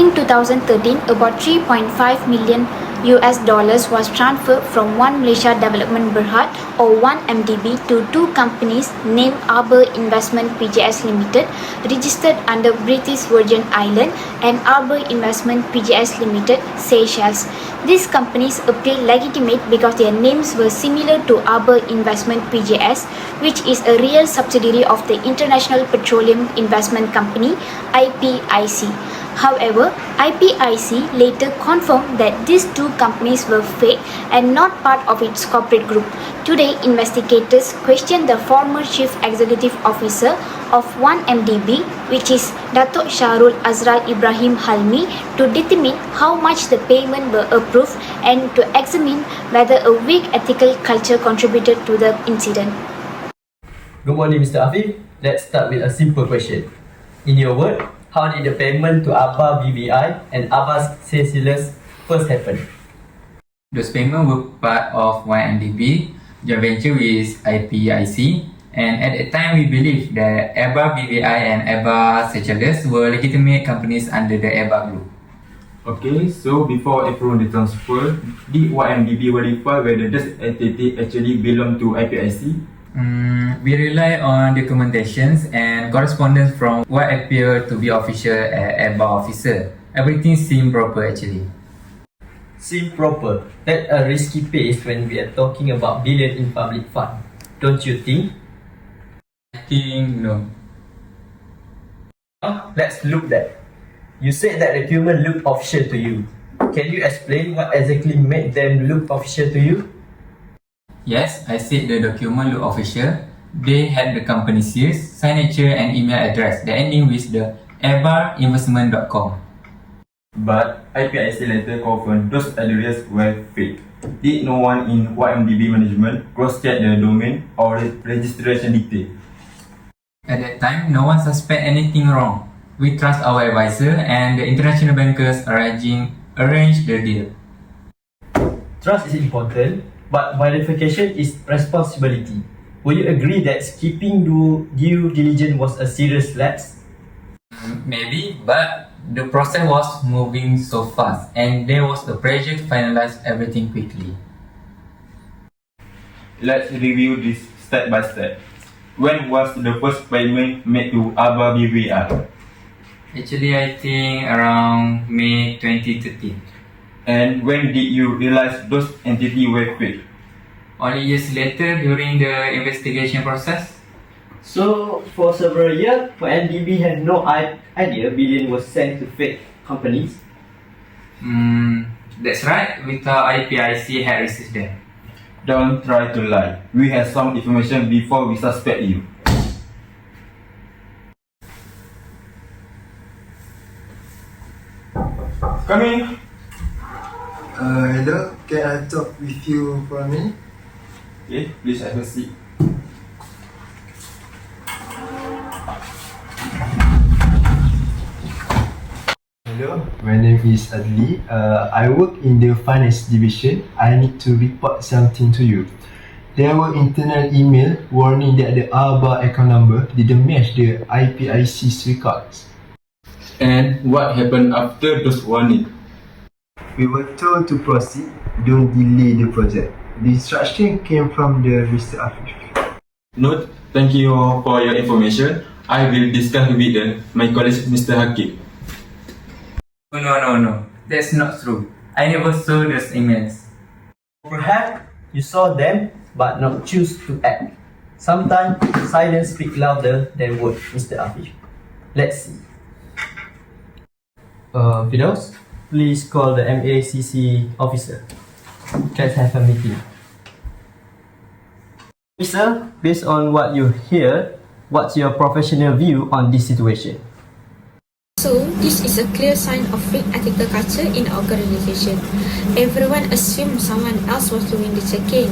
In 2013, about 3.5 million US dollars was transferred from One Malaysia Development Berhad or 1MDB to two companies named Arbor Investment PJS Limited, registered under British Virgin Islands, and Arbor Investment PJS Limited, Seychelles. These companies appeared legitimate because their names were similar to Arbor Investment PJS, which is a real subsidiary of the International Petroleum Investment Company, IPIC. However, IPIC later confirmed that these two companies were fake and not part of its corporate group. Today, investigators question the former Chief Executive Officer of 1MDB, which is Datuk Shahrul Azral Ibrahim Halmi, to determine how much the payment were approved and to examine whether a weak ethical culture contributed to the incident. Good morning, Mr. Afif. Let's start with a simple question. In your word, how did the payment to Arbor BVI and Arbor Seychelles first happen? Those payments were part of 1MDB joint venture with IPIC, and at that time we believed that Arbor BVI and Arbor Seychelles were legitimate companies under the Arbor Group. Okay, so before approving the transfer, did 1MDB verify whether this entity actually belonged to IPIC? We rely on documentations and correspondence from what appeared to be official Arbor officer. Everything seemed proper actually. Seem proper. That's a risky pace when we are talking about billion in public fund. Don't you think? I think no. Now, let's look that. You said that the document looked official to you. Can you explain what exactly made them look official to you? Yes, I said the document looked official. They had the company seals, signature and email address, the ending with the arborinvestment.com. But IPIC later confirmed those addresses were fake. Did no one in 1MDB management cross-check the domain or registration detail? At that time, no one suspect anything wrong. We trust our advisor and the international bankers arranged the deal. Trust is important, but verification is responsibility. Will you agree that skipping due diligence was a serious lapse? Maybe, but the process was moving so fast and there was a pressure to finalize everything quickly. Let's review this step by step. When was the first payment made to Arbor BVI? Actually, I think around May 2013. And when did you realize those entities were fake? Only years later during the investigation process. So, for several years, NDB had no idea billion was sent to fake companies. That's right, we thought IPIC had received them. Don't try to lie. We have some information before we suspect you. Come in. Hello, can I talk with you for a minute? Okay, please have a seat. Hello, my name is Adli. I work in the finance division. I need to report something to you. There were internal email warning that the Arbor account number didn't match the IPIC's records. And what happened after those warnings? We were told to proceed, don't delay the project. The instruction came from the Mr. Afif. Note, thank you for your information. I will discuss with my colleague Mr. Hakim. No. That's not true. I never saw those emails. Perhaps you saw them but not choose to act. Sometimes silence speaks louder than words, Mr. Afif. Let's see. Fidos, please call the MACC officer. Let's have a meeting. Officer, based on what you hear, what's your professional view on this situation? So, this is a clear sign of weak ethical culture in our organization. Everyone assumes someone else was doing the checking.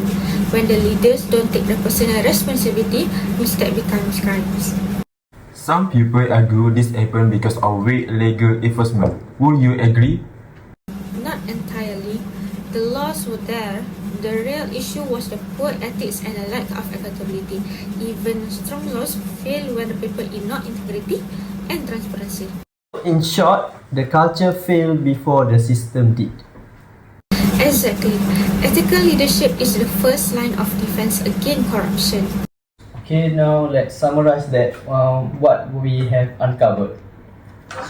When the leaders don't take the personal responsibility, mistake becomes crimes. Some people argue this happened because of weak legal enforcement. Would you agree? Not entirely. The laws were there. The real issue was the poor ethics and the lack of accountability. Even strong laws fail when the people ignore integrity and transparency. In short, the culture failed before the system did. Exactly. Ethical leadership is the first line of defense against corruption. Okay, now let's summarize that what we have uncovered.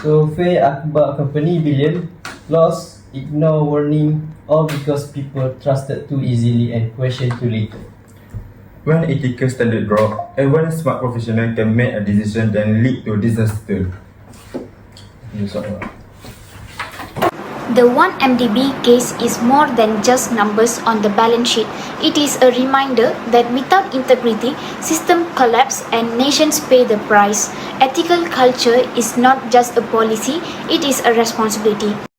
So, Fair Akbar Company billion loss, ignore warning, all because people trusted too easily and questioned too little. When ethical standard drop, even a smart professional can make a decision that lead to disaster. The 1MDB case is more than just numbers on the balance sheet. It is a reminder that without integrity, system collapse and nations pay the price. Ethical culture is not just a policy, it is a responsibility.